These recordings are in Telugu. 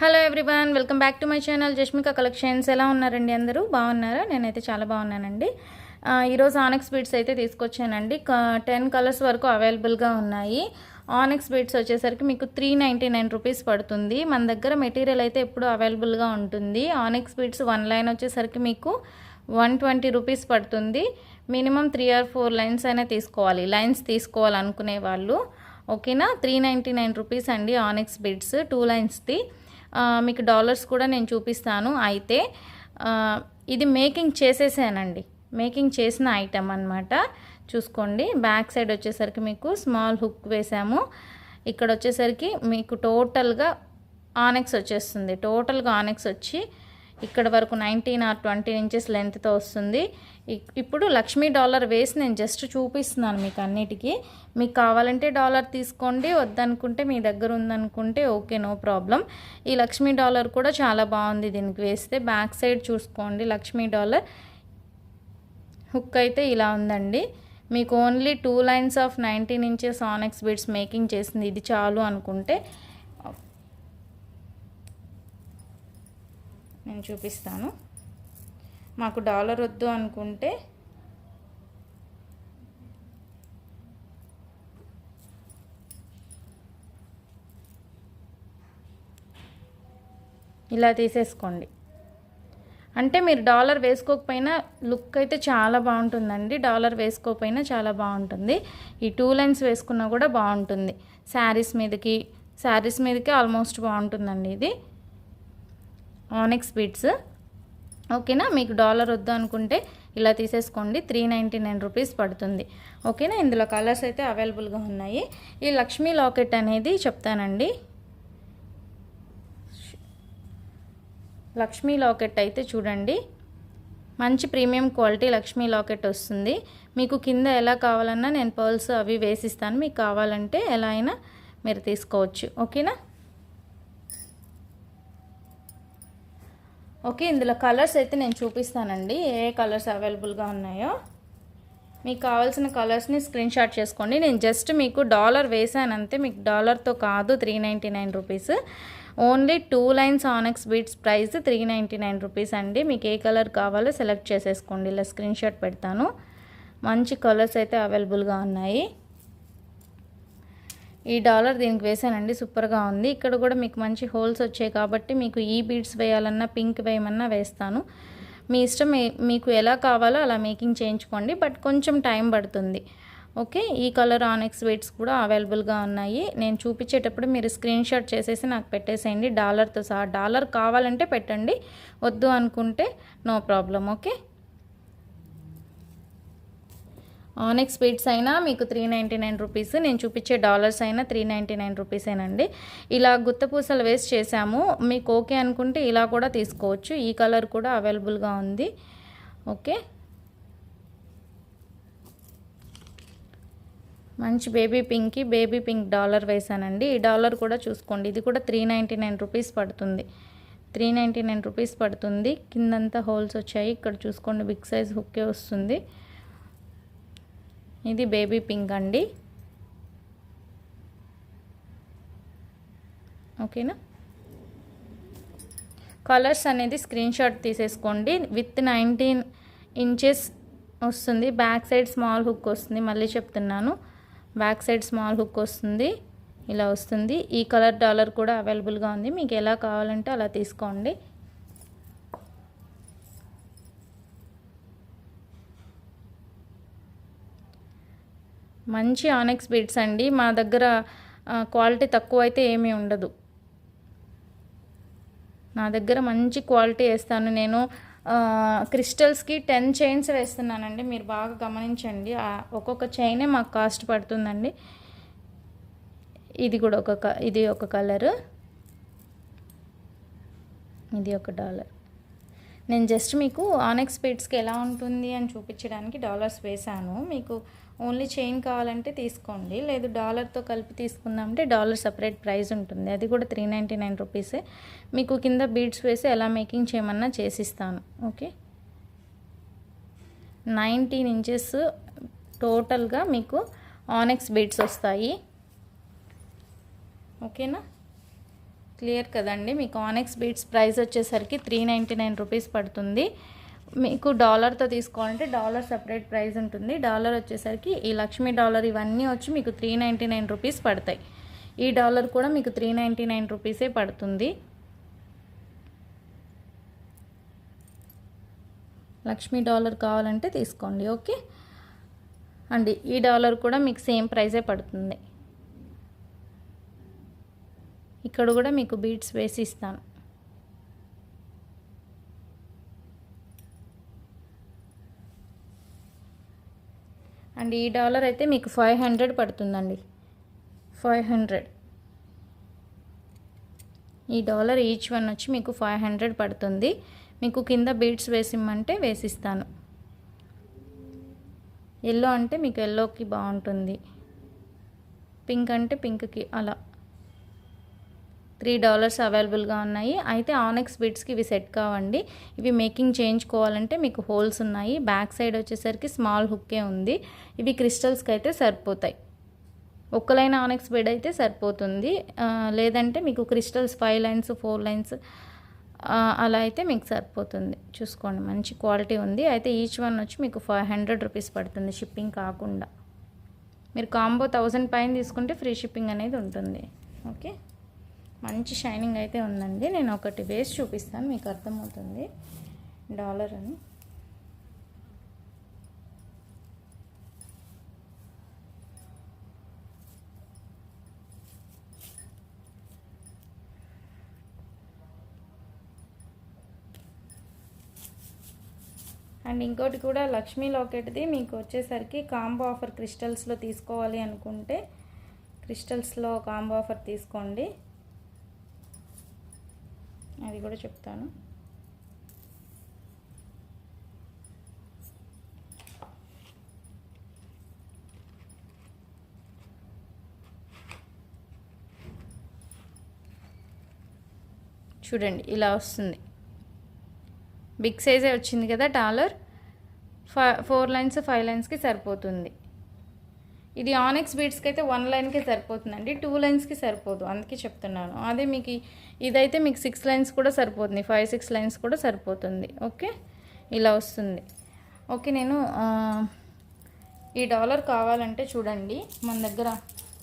Hello everyone, welcome back to my channel Jashmika collections. ఎలా ఉన్నారండి? అందరూ బాగున్నారా? నేనైతే చాలా బాగున్నానండి. ఈరోజు ఆనెక్స్ బీడ్స్ అయితే తీసుకొచ్చానండి. 10 కలర్స్ వరకు అవైలబుల్గా ఉన్నాయి. ఆనెక్స్ బీడ్స్ వచ్చేసరికి మీకు 399 రూపీస్ పడుతుంది. మన దగ్గర మెటీరియల్ అయితే ఎప్పుడు అవైలబుల్గా ఉంటుంది. ఆనెక్స్ బీడ్స్ 1 లైన్ వచ్చేసరికి మీకు 120 రూపీస్ పడుతుంది. మినిమం 3 or 4 లైన్స్ అయినా తీసుకోవాలి. లైన్స్ తీసుకోవాలనుకునే వాళ్ళు ఓకేనా. 399 రూపీస్ అండి ఆనెక్స్ బీడ్స్ 2 లైన్స్ది. మీకు డాలర్స్ కూడా నేను చూపిస్తాను. అయితే ఇది మేకింగ్ చేసేసానండి, మేకింగ్ చేసిన ఐటమ్ అన్నమాట. చూసుకోండి, బ్యాక్ సైడ్ వచ్చేసరికి మీకు స్మాల్ హుక్ వేసాము. ఇక్కడ వచ్చేసరికి మీకు టోటల్గా ఆనెక్స్ వచ్చేస్తుంది. టోటల్గా ఆనెక్స్ వచ్చి ఇక్కడ వరకు 19 or 20 ఇంచెస్ లెంత్తో వస్తుంది. ఇప్పుడు లక్ష్మీ డాలర్ వేసి నేను జస్ట్ చూపిస్తున్నాను మీకు అన్నిటికీ. మీకు కావాలంటే డాలర్ తీసుకోండి, వద్దనుకుంటే మీ దగ్గర ఉందనుకుంటే ఓకే, నో ప్రాబ్లం. ఈ లక్ష్మీ డాలర్ కూడా చాలా బాగుంది దీనికి వేస్తే. బ్యాక్ సైడ్ చూసుకోండి, లక్ష్మీ డాలర్ హుక్ అయితే ఇలా ఉందండి. మీకు only 2 lines of 19 inches ఆనెక్స్ beads making చేసింది ఇది చాలు అనుకుంటే నేను చూపిస్తాను. మాకు డాలర్ వద్దు అనుకుంటే ఇలా తీసేసుకోండి. అంటే మీరు డాలర్ వేసుకోకపోయినా లుక్ అయితే చాలా బాగుంటుందండి. డాలర్ వేసుకోకపోయినా చాలా బాగుంటుంది. ఈ 2 లైన్స్ వేసుకున్నా కూడా బాగుంటుంది. శారీస్ మీదకి ఆల్మోస్ట్ బాగుంటుందండి ఇది ఆనెక్స్ బీడ్స్. ఓకేనా. మీకు డాలర్ వద్దు అనుకుంటే ఇలా తీసేసుకోండి. 399 రూపీస్ పడుతుంది. ఓకేనా. ఇందులో కలర్స్ అయితే అవైలబుల్గా ఉన్నాయి. ఈ లక్ష్మీ లాకెట్ అనేది చెప్తానండి. లక్ష్మీ లాకెట్ అయితే చూడండి, మంచి ప్రీమియం క్వాలిటీ లక్ష్మీ లాకెట్ వస్తుంది. మీకు కింద ఎలా కావాలన్నా నేను పర్ల్స్ అవి వేసిస్తాను. మీకు కావాలంటే ఎలా అయినా మీరు తీసుకోవచ్చు. ఓకేనా. ఓకే, ఇందులో కలర్స్ అయితే నేను చూపిస్తానండి, ఏ కలర్స్ అవైలబుల్గా ఉన్నాయో. మీకు కావాల్సిన కలర్స్ని స్క్రీన్ షాట్ చేసుకోండి. నేను జస్ట్ మీకు డాలర్ వేసానంతే, మీకు డాలర్తో కాదు. 399 rupees only 2 lines ఆనెక్స్ beads price 399 rupees అండి. మీకు ఏ కలర్ కావాలో సెలెక్ట్ చేసేసుకోండి. ఇలా స్క్రీన్ షాట్ పెడతాను. మంచి కలర్స్ అయితే అవైలబుల్గా ఉన్నాయి. ఈ డాలర్ దీనికి వేసానండి, సూపర్గా ఉంది. ఇక్కడ కూడా మీకు మంచి హోల్స్ వచ్చాయి కాబట్టి మీకు ఈ బీడ్స్ వేయాలన్నా పింక్ వేయమన్నా వేస్తాను. మీ ఇష్టం, మీకు ఎలా కావాలో అలా మేకింగ్ చేయించుకోండి. బట్ కొంచెం టైం పడుతుంది. ఓకే, ఈ కలర్ ఆనెక్స్ బీడ్స్ కూడా అవైలబుల్గా ఉన్నాయి. నేను చూపించేటప్పుడు మీరు స్క్రీన్ షాట్ చేసేసి నాకు పెట్టేసేయండి డాలర్తో సహా. డాలర్ కావాలంటే పెట్టండి, వద్దు అనుకుంటే no problem. Okay. Onyx beads అయినా మీకు 399 రూపీస్, నేను చూపించే డాలర్స్ అయినా 399 రూపీసేనండి. ఇలా గుత్తపూసలు వేసి చేసాము. మీకు ఓకే అనుకుంటే ఇలా కూడా తీసుకోవచ్చు. ఈ కలర్ కూడా అవైలబుల్గా ఉంది. ఓకే, మంచి బేబీ పింక్ డాలర్ వేసానండి. ఈ డాలర్ కూడా చూసుకోండి, ఇది కూడా 399 రూపీస్ పడుతుంది. 399 రూపీస్ పడుతుంది. కిందంతా హోల్స్ వచ్చాయి. ఇక్కడ చూసుకోండి, బిగ్ సైజ్ హుక్కే వస్తుంది. ఇది బేబీ పింక్ అండి. ఓకేనా. కలర్స్ అనేది స్క్రీన్ షాట్ తీసేసుకోండి. విత్ 19 ఇంచెస్ వస్తుంది. బ్యాక్ సైడ్ స్మాల్ హుక్ వస్తుంది. మళ్ళీ చెప్తున్నాను, బ్యాక్ సైడ్ స్మాల్ హుక్ వస్తుంది. ఇలా వస్తుంది. ఈ కలర్ డాలర్ కూడా అవైలబుల్గా ఉంది. మీకు ఎలా కావాలంటే అలా తీసుకోండి. మంచి ఆనెక్స్ బీడ్స్ అండి. మా దగ్గర క్వాలిటీ తక్కువ అయితే ఏమీ ఉండదు. నా దగ్గర మంచి క్వాలిటీ వేస్తాను నేను. క్రిస్టల్స్కి 10 చైన్స్ వేస్తున్నానండి. మీరు బాగా గమనించండి. ఒక్కొక్క చైనే మాకు కాస్ట్ పడుతుందండి. ఇది కూడా ఇది ఒక కలరు, ఇది ఒక డాలర్. నేను జస్ట్ మీకు ఆనెక్స్ బీడ్స్కి ఎలా ఉంటుంది అని చూపించడానికి డాలర్స్ వేశాను. మీకు ఓన్లీ చైన్ కావాలంటే తీసుకోండి, లేదు డాలర్తో కలిపి తీసుకుందామంటే డాలర్ సపరేట్ ప్రైస్ ఉంటుంది. అది కూడా 399 రూపీసే. మీకు కింద బీడ్స్ వేసి ఎలా మేకింగ్ చేయమన్నా చేసిస్తాను. ఓకే, 19 ఇంచెస్ టోటల్గా మీకు ఆనెక్స్ బీడ్స్ వస్తాయి. ఓకేనా. క్లియర్ కదండి. మీకు ఆనెక్స్ బీడ్స్ ప్రైస్ వచ్చేసరికి 399 రూపీస్ పడుతుంది. మీకు డాలర్తో తీసుకోవాలంటే డాలర్ సపరేట్ ప్రైస్ ఉంటుంది. డాలర్ వచ్చేసరికి ఈ లక్ష్మీ డాలర్ ఇవన్నీ వచ్చి మీకు 399 రూపీస్ పడతాయి. ఈ డాలర్ కూడా మీకు 399 రూపీసే పడుతుంది. లక్ష్మీ డాలర్ కావాలంటే తీసుకోండి. ఓకే అండి, ఈ డాలర్ కూడా మీకు సేమ్ ప్రైజే పడుతుంది. ఇక్కడ కూడా మీకు బీడ్స్ వేసి ఇస్తాను. అండ్ ఈ డాలర్ అయితే మీకు 500 పడుతుందండి. 500 ఈ డాలర్ ఈచ్ వన్ వచ్చి మీకు 500 పడుతుంది. మీకు కింద బీడ్స్ వేసిమ్మంటే వేసిస్తాను. ఎల్లో అంటే మీకు ఎల్లోకి బాగుంటుంది, పింక్ అంటే పింక్కి, అలా $3 అవైలబుల్గా ఉన్నాయి. అయితే ఆనెక్స్ బీడ్స్కి ఇవి సెట్ కావండి. ఇవి మేకింగ్ చేయించుకోవాలంటే మీకు హోల్స్ ఉన్నాయి. బ్యాక్ సైడ్ వచ్చేసరికి స్మాల్ హుక్కే ఉంది. ఇవి క్రిస్టల్స్కి అయితే సరిపోతాయి. ఒక్కలైన ఆనెక్స్ బీడ్ అయితే సరిపోతుంది. లేదంటే మీకు క్రిస్టల్స్ 5 లైన్స్ 4 లైన్స్ అలా అయితే మీకు సరిపోతుంది. చూసుకోండి, మంచి క్వాలిటీ ఉంది. అయితే ఈచ్ వన్ వచ్చి మీకు 500 రూపీస్ పడుతుంది షిప్పింగ్ కాకుండా. మీరు కాంబో 1000 పైన తీసుకుంటే ఫ్రీ షిప్పింగ్ అనేది ఉంటుంది. ఓకే, మంచి షైనింగ్ అయితే ఉందండి. నేను ఒకటి వేసి చూపిస్తాను, మీకు అర్థమవుతుంది డాలర్ అని. అండ్ ఇంకోటి కూడా లక్ష్మీ లాకెట్ది మీకు వచ్చేసరికి కాంబో ఆఫర్ క్రిస్టల్స్లో తీసుకోవాలి అనుకుంటే క్రిస్టల్స్లో కాంబో ఆఫర్ తీసుకోండి. అది కూడా చెప్తాను. చూడండి, ఇలా వస్తుంది. బిగ్ సైజే వచ్చింది కదా డాలర్. 4 లైన్స్ 5 లైన్స్కి సరిపోతుంది. ఇది ఆనెక్స్ బీడ్స్కి అయితే 1 లైన్కే సరిపోతుందండి, 2 లైన్స్కి సరిపోదు, అందుకే చెప్తున్నాను. అదే మీకు ఇదైతే మీకు 6 లైన్స్ కూడా సరిపోతుంది, 5-6 లైన్స్ కూడా సరిపోతుంది. ఓకే, ఇలా వస్తుంది. ఓకే, నేను ఈ డాలర్ కావాలంటే చూడండి, మన దగ్గర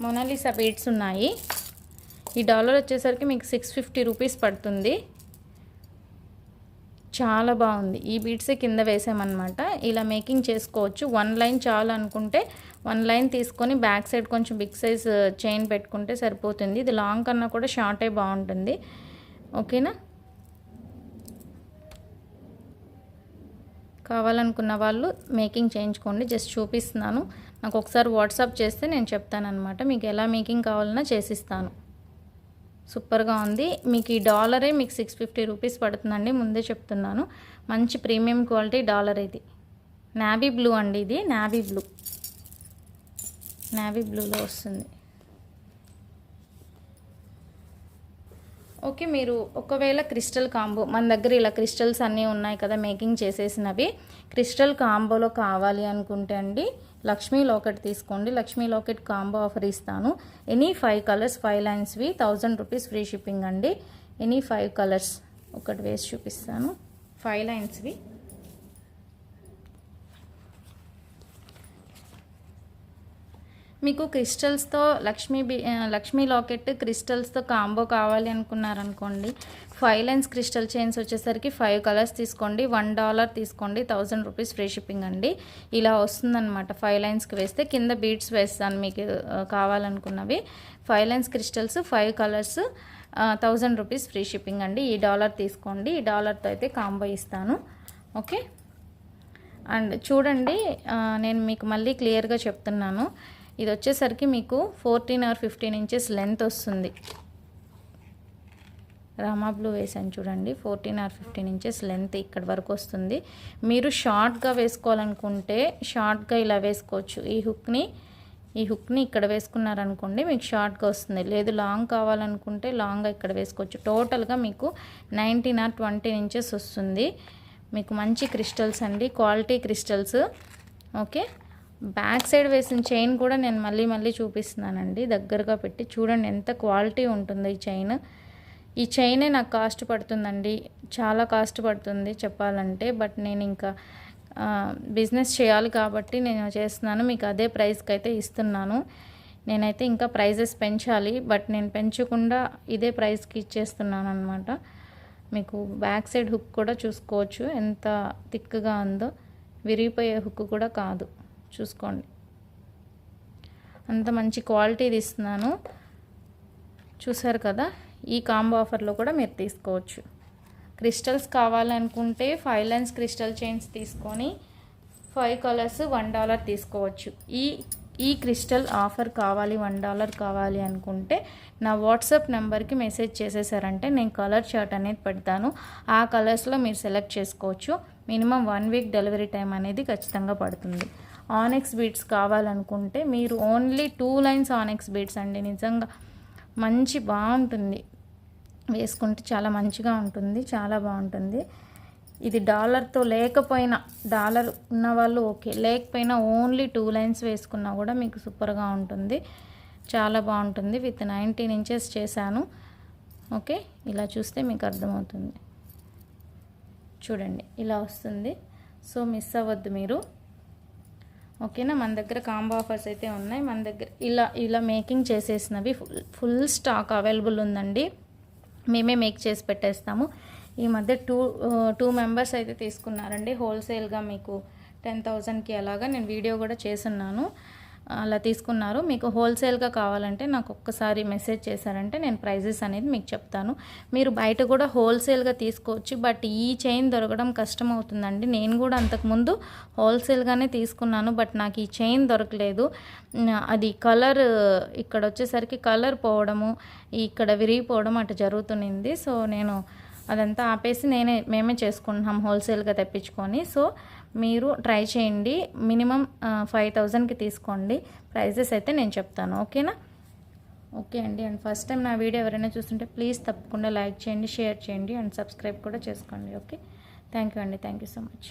మొనాలిసా బీడ్స్ ఉన్నాయి. ఈ డాలర్ వచ్చేసరికి మీకు 650 రూపీస్ పడుతుంది. చాలా బాగుంది. ఈ బీడ్సే కింద వేసామన్నమాట. ఇలా మేకింగ్ చేసుకోవచ్చు. 1 లైన్ చాలు అనుకుంటే 1 లైన్ తీసుకొని బ్యాక్ సైడ్ కొంచెం బిగ్ సైజ్ చైన్ పెట్టుకుంటే సరిపోతుంది. ఇది లాంగ్ కన్నా కూడా షార్టే బాగుంటుంది. ఓకేనా, కావాలనుకున్న వాళ్ళు మేకింగ్ చేయించుకోండి. జస్ట్ చూపిస్తున్నాను. నాకు ఒకసారి వాట్సాప్ చేస్తే నేను చెప్తానన్నమాట. మీకు ఎలా మేకింగ్ కావాలన్నా చేసిస్తాను. సూపర్గా ఉంది. మీకు ఈ డాలరే మీకు 650 రూపీస్ పడుతుందండి, ముందే చెప్తున్నాను. మంచి ప్రీమియం క్వాలిటీ డాలర్ ఇది. నావీ బ్లూ అండి, ఇది నావీ బ్లూలో వస్తుంది. ఓకే, మీరు ఒకవేళ క్రిస్టల్ కాంబో, మన దగ్గర ఇలా క్రిస్టల్స్ అన్నీ ఉన్నాయి కదా మేకింగ్ చేసేసినవి, క్రిస్టల్ కాంబోలో కావాలి అనుకుంటే అండి లక్ష్మీ లాకెట్ తీసుకోండి. లక్ష్మీ లాకెట్ కాంబో ఆఫర్ ఇస్తాను. Any 5 colours 5 లైన్స్వి 1000 rupees free shipping అండి. ఎనీ 5 కలర్స్ ఒకటి వేసి చూపిస్తాను. 5 లైన్స్వి మీకు క్రిస్టల్స్తో లక్ష్మీ లాకెట్ క్రిస్టల్స్తో కాంబో కావాలి అనుకున్నారనుకోండి, 5 లైన్స్ క్రిస్టల్ చైన్స్ వచ్చేసరికి 5 కలర్స్ తీసుకోండి. $1 తీసుకోండి, 1000 రూపీస్ ఫ్రీ షిప్పింగ్ అండి. ఇలా వస్తుందన్నమాట. 5 లైన్స్కి వేస్తే కింద బీడ్స్ వేస్తాను మీకు కావాలనుకున్నవి. 5 lines crystals 5 colours 1000 rupees free shipping అండి. ఈ డాలర్ తీసుకోండి. ఈ డాలర్తో అయితే కాంబో ఇస్తాను. ఓకే, అండ్ చూడండి, నేను మీకు మళ్ళీ క్లియర్గా చెప్తున్నాను. ఇది వచ్చేసరికి మీకు 14 or 15 ఇంచెస్ లెంత్ వస్తుంది. రామా బ్లూ వేసాను చూడండి, 14 or 15 ఇంచెస్ లెంత్ ఇక్కడ వరకు వస్తుంది. మీరు షార్ట్గా వేసుకోవాలనుకుంటే షార్ట్గా ఇలా వేసుకోవచ్చు. ఈ హుక్ని ఇక్కడ వేసుకున్నారనుకోండి మీకు షార్ట్గా వస్తుంది. లేదు లాంగ్ కావాలనుకుంటే లాంగ్గా ఇక్కడ వేసుకోవచ్చు. టోటల్గా మీకు 19 or 20 ఇంచెస్ వస్తుంది. మీకు మంచి క్రిస్టల్స్ అండి, quality crystals. Okay, back side వేసిన చైన్ కూడా నేను మళ్ళీ చూపిస్తున్నానండి. దగ్గరగా పెట్టి చూడండి ఎంత క్వాలిటీ ఉంటుందో ఈ చైన్. ఈ చైనే నాకు కాస్ట్ పడుతుందండి, చాలా కాస్ట్ పడుతుంది చెప్పాలంటే. బట్ నేను ఇంకా బిజినెస్ చేయాలి కాబట్టి నేను చేస్తున్నాను, మీకు అదే ప్రైస్కి అయితే ఇస్తున్నాను. నేనైతే ఇంకా ప్రైజెస్ పెంచాలి, బట్ నేను పెంచకుండా ఇదే ప్రైస్కి ఇచ్చేస్తున్నాను అనమాట. మీకు బ్యాక్ సైడ్ హుక్ కూడా చూసుకోవచ్చు ఎంత థిక్గా ఉందో, విరిగిపోయే హుక్ కూడా కాదు, చూసుకోండి. అంత మంచి క్వాలిటీది ఇస్తున్నాను, చూసారు కదా. ఈ కాంబో ఆఫర్లో కూడా మీరు తీసుకోవచ్చు. క్రిస్టల్స్ కావాలనుకుంటే 5 లైన్స్ క్రిస్టల్ చైన్స్ తీసుకొని 5 కలర్స్ $1 తీసుకోవచ్చు. ఈ క్రిస్టల్ ఆఫర్ కావాలి, $1 కావాలి అనుకుంటే నా వాట్సాప్ నెంబర్కి మెసేజ్ చేసేసారంటే నేను కలర్ చార్ట్ అనేది పెడతాను. ఆ కలర్స్లో మీరు సెలెక్ట్ చేసుకోవచ్చు. మినిమం 1 వీక్ డెలివరీ టైం అనేది ఖచ్చితంగా పడుతుంది. ఆనెక్స్ బీడ్స్ కావాలనుకుంటే మీరు ఓన్లీ 2 లైన్స్ ఆనెక్స్ బీడ్స్ అండి, నిజంగా మంచి బాగుంటుంది, వేసుకుంటే చాలా మంచిగా ఉంటుంది, చాలా బాగుంటుంది. ఇది డాలర్తో లేకపోయినా, డాలర్ ఉన్నవాళ్ళు ఓకే, లేకపోయినా ఓన్లీ 2 లైన్స్ వేసుకున్నా కూడా మీకు సూపర్గా ఉంటుంది, చాలా బాగుంటుంది. విత్ 19 ఇంచెస్ చేశాను. ఓకే, ఇలా చూస్తే మీకు అర్థమవుతుంది. చూడండి ఇలా వస్తుంది. సో మిస్ అవ్వద్దు మీరు, ఓకేనా. మన దగ్గర కాంబో ఆఫర్స్ అయితే ఉన్నాయి. మన దగ్గర ఇలా మేకింగ్ చేసేసినవి ఫుల్ స్టాక్ అవైలబుల్ ఉందండి. మేమే మేక్ చేసి పెట్టేస్తాము. ఈ మధ్య టూ మెంబర్స్ అయితే తీసుకున్నారండి హోల్సేల్గా, మీకు 10,000కి అలాగా నేను వీడియో కూడా చేస్తున్నాను. అలా తీసుకున్నారు. మీకు హోల్సేల్గా కావాలంటే నాకు ఒక్కసారి మెసేజ్ చేశారంటే నేను ప్రైజెస్ అనేది మీకు చెప్తాను. మీరు బయట కూడా హోల్సేల్గా తీసుకోవచ్చు, బట్ ఈ చైన్ దొరకడం కష్టం అవుతుందండి. నేను కూడా అంతకుముందు హోల్సేల్గానే తీసుకున్నాను, బట్ నాకు ఈ చైన్ దొరకలేదు. అది కలర్ ఇక్కడ వచ్చేసరికి కలర్ పోవడము, ఇక్కడ విరిగిపోవడం అటు జరుగుతుంది. సో నేను అదంతా ఆపేసి మేమే చేసుకుంటున్నాం హోల్సేల్గా తెప్పించుకొని. సో మీరు ట్రై చేయండి, మినిమం 5,000కి తీసుకోండి. ప్రైజెస్ అయితే నేను చెప్తాను, ఓకేనా. ఓకే అండి. అండ్ ఫస్ట్ టైం నా వీడియో ఎవరైనా చూస్తుంటే ప్లీజ్ తప్పకుండా లైక్ చేయండి, షేర్ చేయండి అండ్ సబ్స్క్రైబ్ కూడా చేసుకోండి. ఓకే, థ్యాంక్ యూ అండి, థ్యాంక్ యూ సో మచ్.